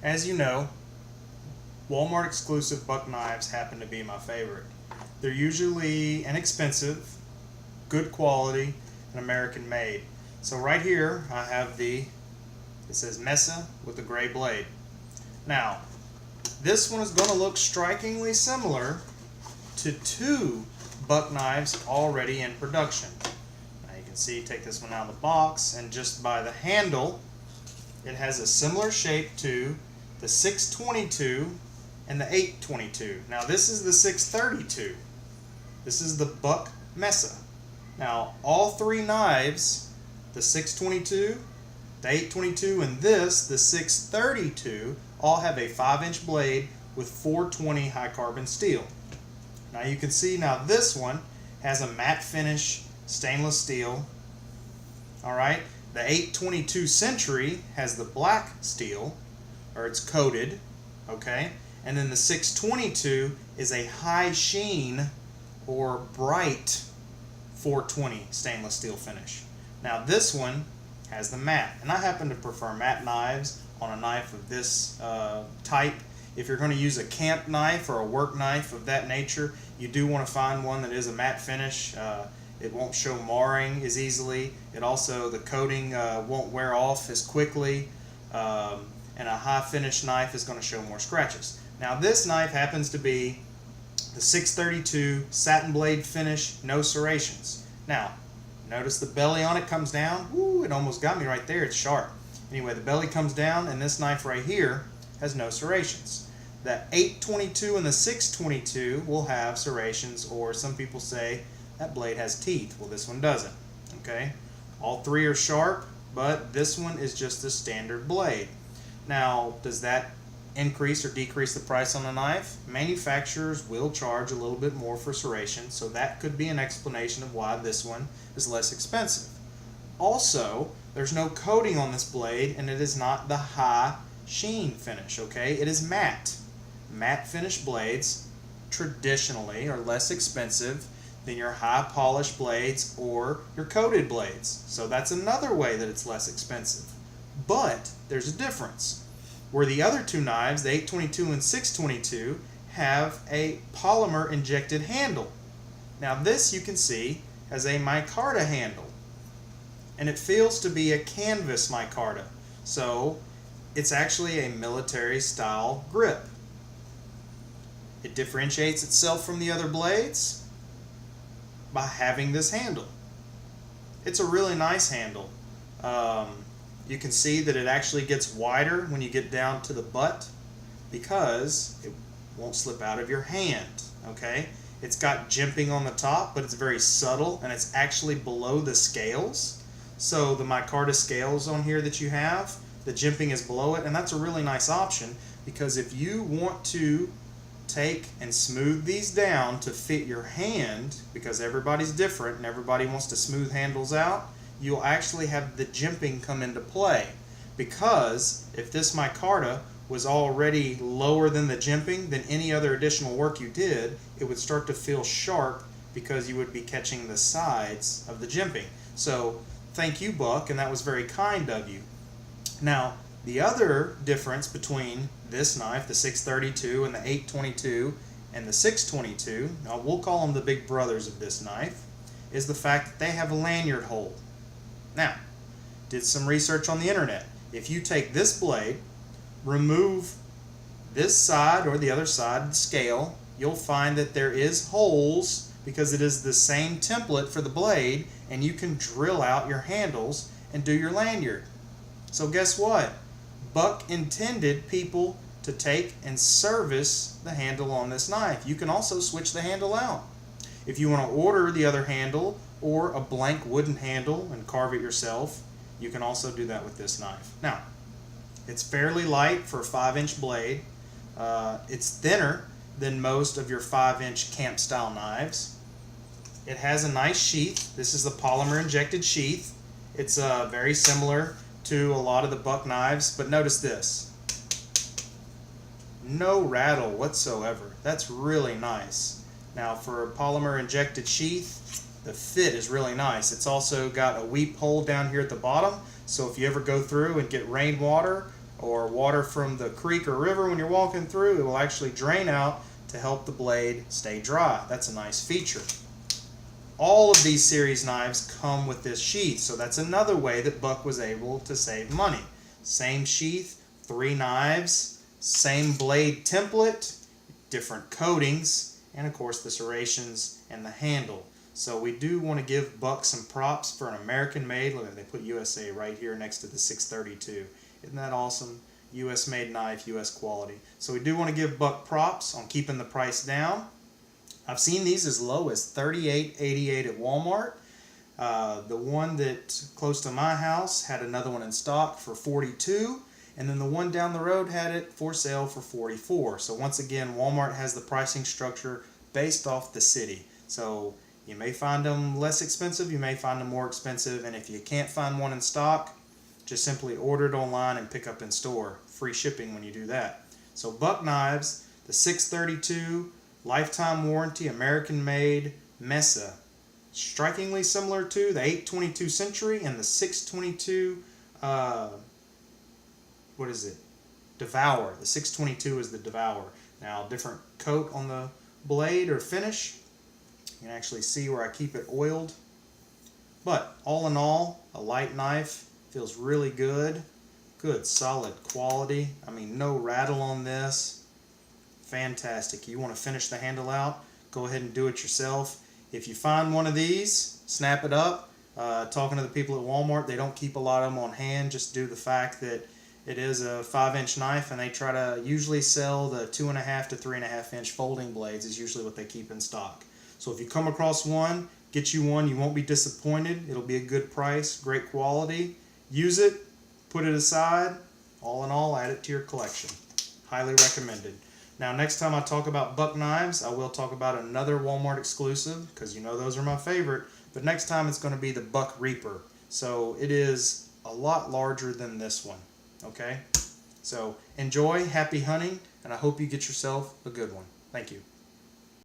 As you know, Walmart exclusive Buck knives happen to be my favorite. They're usually inexpensive, good quality, and American made. So right here I have it says Mesa with the gray blade. Now, this one is going to look strikingly similar to two Buck knives already in production. Now you can see, take this one out of the box, and just by the handle, it has a similar shape to the 622 and the 822. Now this is the 632. This is the Buck Mesa. Now all three knives, the 622, the 822, and the 632, all have a 5-inch blade with 420 high carbon steel. Now you can see now this one has a matte finish stainless steel. Alright, the 822 Century has the black steel, or it's coated, okay? And then the 622 is a high sheen or bright 420 stainless steel finish. Now this one has the matte, and I happen to prefer matte knives on a knife of this type. If you're going to use a camp knife or a work knife of that nature, you do want to find one that is a matte finish. It won't show marring as easily. It also, the coating won't wear off as quickly, and a high finish knife is going to show more scratches. Now this knife happens to be the 632 satin blade finish, no serrations. Now, notice the belly on it comes down. Woo, it almost got me right there. It's sharp. Anyway, the belly comes down, and this knife right here has no serrations. The 822 and the 622 will have serrations, or some people say that blade has teeth. Well, this one doesn't. Okay, all three are sharp, but this one is just a standard blade. Now, does that increase or decrease the price on the knife? Manufacturers will charge a little bit more for serration, so that could be an explanation of why this one is less expensive. Also, there's no coating on this blade, and it is not the high sheen finish, okay? It is matte. Matte finish blades traditionally are less expensive than your high polished blades or your coated blades. So that's another way that it's less expensive. But there's a difference. Where the other two knives, the 822 and 622, have a polymer injected handle. Now this, you can see, has a micarta handle, and it feels to be a canvas micarta. So it's actually a military style grip. It differentiates itself from the other blades by having this handle. It's a really nice handle. You can see that it actually gets wider when you get down to the butt because it won't slip out of your hand, okay? It's got jimping on the top, but it's very subtle, and it's actually below the scales. So the micarta scales on here that you have, the jimping is below it, and that's a really nice option, because if you want to take and smooth these down to fit your hand, because everybody's different and everybody wants to smooth handles out, you'll actually have the jimping come into play. Because if this micarta was already lower than the jimping, then any other additional work you did, it would start to feel sharp because you would be catching the sides of the jimping. So thank you, Buck, and that was very kind of you. Now, the other difference between this knife, the 632 and the 822 and the 622, now we'll call them the big brothers of this knife, is the fact that they have a lanyard hole. Now, did some research on the internet. If you take this blade, remove this side or the other side of the scale, you'll find that there is holes because it is the same template for the blade, and you can drill out your handles and do your lanyard. So guess what? Buck intended people to take and service the handle on this knife. You can also switch the handle out. If you want to order the other handle or a blank wooden handle and carve it yourself, you can also do that with this knife. Now, it's fairly light for a 5-inch blade. It's thinner than most of your 5-inch camp style knives. It has a nice sheath. This is the polymer injected sheath. It's very similar to a lot of the Buck knives, but notice this. No rattle whatsoever. That's really nice. Now for a polymer injected sheath, the fit is really nice. It's also got a weep hole down here at the bottom, so if you ever go through and get rainwater or water from the creek or river when you're walking through, it will actually drain out to help the blade stay dry. That's a nice feature. All of these series knives come with this sheath, so that's another way that Buck was able to save money. Same sheath, 3 knives, same blade template, different coatings, and of course the serrations and the handle. So we do want to give Buck some props for an American made. Look, they put USA right here next to the 632. Isn't that awesome? US made knife, US quality. So we do want to give Buck props on keeping the price down. I've seen these as low as $38.88 at Walmart. The one that close to my house had another one in stock for $42, and then the one down the road had it for sale for $44. So once again, Walmart has the pricing structure based off the city. So you may find them less expensive, you may find them more expensive, and if you can't find one in stock, just simply order it online and pick up in store. Free shipping when you do that. So Buck Knives, the 632, lifetime warranty, American made, Mesa. Strikingly similar to the 822 Century and the 622, what is it? Devour. The 622 is the Devour. Now, different coat on the blade or finish. You can actually see where I keep it oiled. But all in all, a light knife, feels really good. Good, solid quality. I mean, no rattle on this. Fantastic. You want to finish the handle out, go ahead and do it yourself. If you find one of these, snap it up. Talking to the people at Walmart, they don't keep a lot of them on hand just due to the fact that it is a 5-inch knife, and they try to usually sell the 2.5 to 3.5 inch folding blades is usually what they keep in stock. So if you come across one, get you one. You won't be disappointed. It'll be a good price, great quality. Use it, put it aside. All in all, add it to your collection. Highly recommended. Now, next time I talk about Buck Knives, I will talk about another Walmart exclusive, because you know those are my favorite. But next time it's going to be the Buck Reaper. So it is a lot larger than this one. Okay? So enjoy, happy hunting, and I hope you get yourself a good one. Thank you.